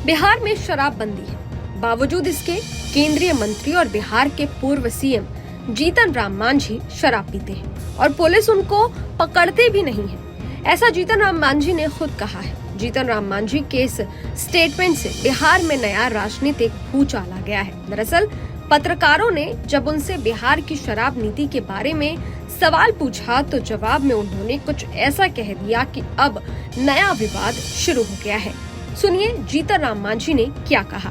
बिहार में शराबबंदी है, बावजूद इसके केंद्रीय मंत्री और बिहार के पूर्व सीएम जीतन राम मांझी शराब पीते हैं और पुलिस उनको पकड़ते भी नहीं है। ऐसा जीतन राम मांझी ने खुद कहा है। जीतन राम मांझी के इस स्टेटमेंट से बिहार में नया राजनीतिक भूचाल आ गया है। दरअसल पत्रकारों ने जब उनसे बिहार की शराब नीति के बारे में सवाल पूछा तो जवाब में उन्होंने कुछ ऐसा कह दिया कि अब नया विवाद शुरू हो गया है। सुनिए जीतन राम मांझी ने क्या कहा।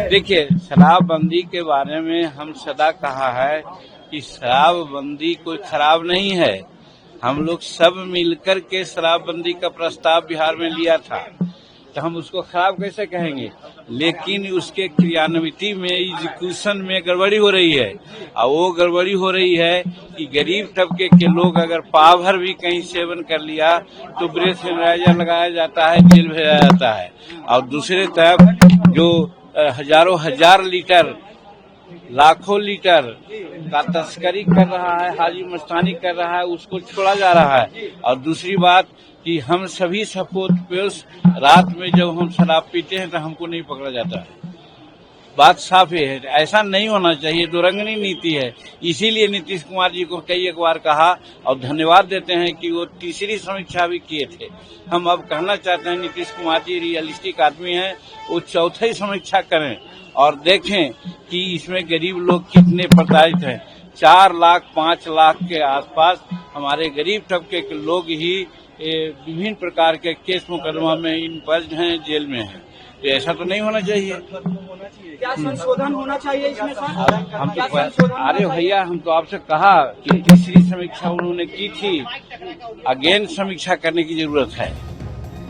देखिए, शराबबंदी के बारे में हम सदा कहा है कि शराबबंदी कोई खराब नहीं है। हम लोग सब मिलकर के शराबबंदी का प्रस्ताव बिहार में लिया था, तो हम उसको खराब कैसे कहेंगे। लेकिन उसके क्रियान्विति में, एग्जीक्यूशन में गड़बड़ी हो रही है। और वो गड़बड़ी हो रही है कि गरीब तबके के लोग अगर पाव भर भी कहीं सेवन कर लिया तो ब्रेथ एनालाइजर लगाया जाता है, जेल भेजा जाता है। और दूसरे तरफ जो हजारों हजार लीटर, लाखों लीटर का तस्करी कर रहा है, हाजी मस्तानी कर रहा है, उसको छोड़ा जा रहा है। और दूसरी बात कि हम सभी सपोर्ट रात में जब हम शराब पीते हैं तो हमको नहीं पकड़ा जाता है। बात साफ है, ऐसा नहीं होना चाहिए। दोरंगनी नीति है। इसीलिए नीतीश कुमार जी को कई एक बार कहा और धन्यवाद देते हैं कि वो तीसरी समीक्षा भी किए थे। हम अब कहना चाहते हैं नीतीश कुमार जी रियलिस्टिक आदमी हैं, वो चौथी समीक्षा करें और देखें कि इसमें गरीब लोग कितने प्रताड़ित हैं। 4 लाख 5 लाख के आसपास हमारे गरीब तबके के लोग ही विभिन्न प्रकार के केस मुकदमा में इन्वॉल्व हैं, जेल में हैं। तो ऐसा तो नहीं होना चाहिए। क्या संशोधन होना चाहिए इसमें सर? हम तो अरे भैया, हम तो आपसे कहा कि तीसरी समीक्षा उन्होंने की थी, अगेन समीक्षा करने की जरूरत है।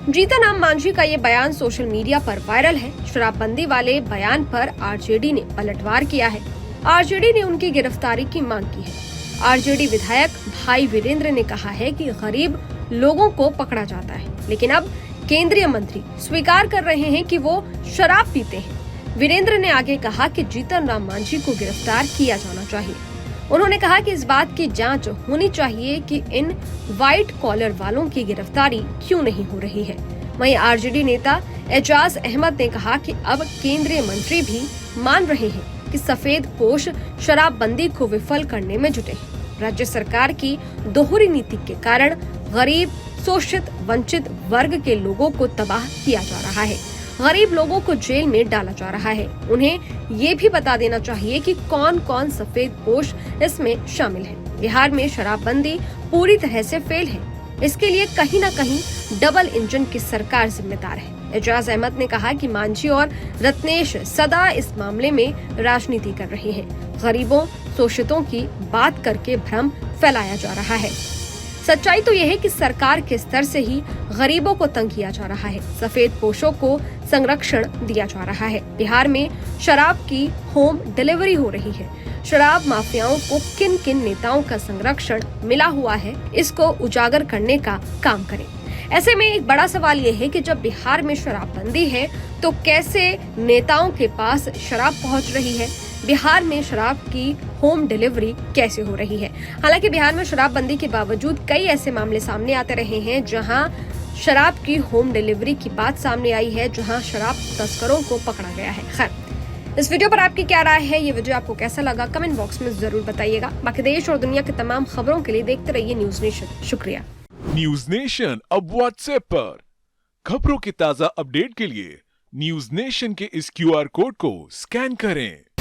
जीतन राम मांझी का ये बयान सोशल मीडिया पर वायरल है। शराबबंदी वाले बयान पर आरजेडी ने पलटवार किया है। आरजेडी ने उनकी गिरफ्तारी की मांग की है। आरजेडी विधायक भाई वीरेंद्र ने कहा है कि गरीब लोगों को पकड़ा जाता है, लेकिन अब केंद्रीय मंत्री स्वीकार कर रहे हैं कि वो शराब पीते हैं। वीरेंद्र ने आगे कहा कि जीतन राम मांझी को गिरफ्तार किया जाना चाहिए। उन्होंने कहा कि इस बात की जांच होनी चाहिए कि इन व्हाइट कॉलर वालों की गिरफ्तारी क्यों नहीं हो रही है। वहीं आरजेडी नेता एजाज अहमद ने कहा कि अब केंद्रीय मंत्री भी मान रहे हैं कि सफेद पोश शराबबंदी को विफल करने में जुटे हैं। राज्य सरकार की दोहरी नीति के कारण गरीब, शोषित, वंचित वर्ग के लोगों को तबाह किया जा रहा है। गरीब लोगों को जेल में डाला जा रहा है। उन्हें ये भी बता देना चाहिए कि कौन कौन सफेद पोश इसमें शामिल है। बिहार में शराबबंदी पूरी तरह से फेल है। इसके लिए कहीं न कहीं डबल इंजन की सरकार जिम्मेदार है। एजाज अहमद ने कहा कि मांझी और रत्नेश सदा इस मामले में राजनीति कर रहे हैं। गरीबों, शोषितों की बात करके भ्रम फैलाया जा रहा है। सच्चाई तो यह है कि सरकार के स्तर से ही गरीबों को तंग किया जा रहा है। सफेद पोशों को संरक्षण दिया जा रहा है। बिहार में शराब की होम डिलीवरी हो रही है। शराब माफियाओं को किन किन नेताओं का संरक्षण मिला हुआ है, इसको उजागर करने का काम करें। ऐसे में एक बड़ा सवाल ये है कि जब बिहार में शराबबंदी है तो कैसे नेताओं के पास शराब पहुंच रही है। बिहार में शराब की होम डिलीवरी कैसे हो रही है। हालांकि बिहार में शराबबंदी के बावजूद कई ऐसे मामले सामने आते रहे हैं जहां शराब की होम डिलीवरी की बात सामने आई है, जहां शराब तस्करों को पकड़ा गया है। खैर, इस वीडियो पर आपकी क्या राय है, ये वीडियो आपको कैसा लगा, कमेंट बॉक्स में जरूर बताइएगा। बाकी देश और दुनिया की तमाम खबरों के लिए देखते रहिए न्यूज नेशन। शुक्रिया। न्यूज नेशन अब व्हाट्सएप पर खबरों की ताजा अपडेट के लिए न्यूज नेशन के इस QR कोड को स्कैन करें।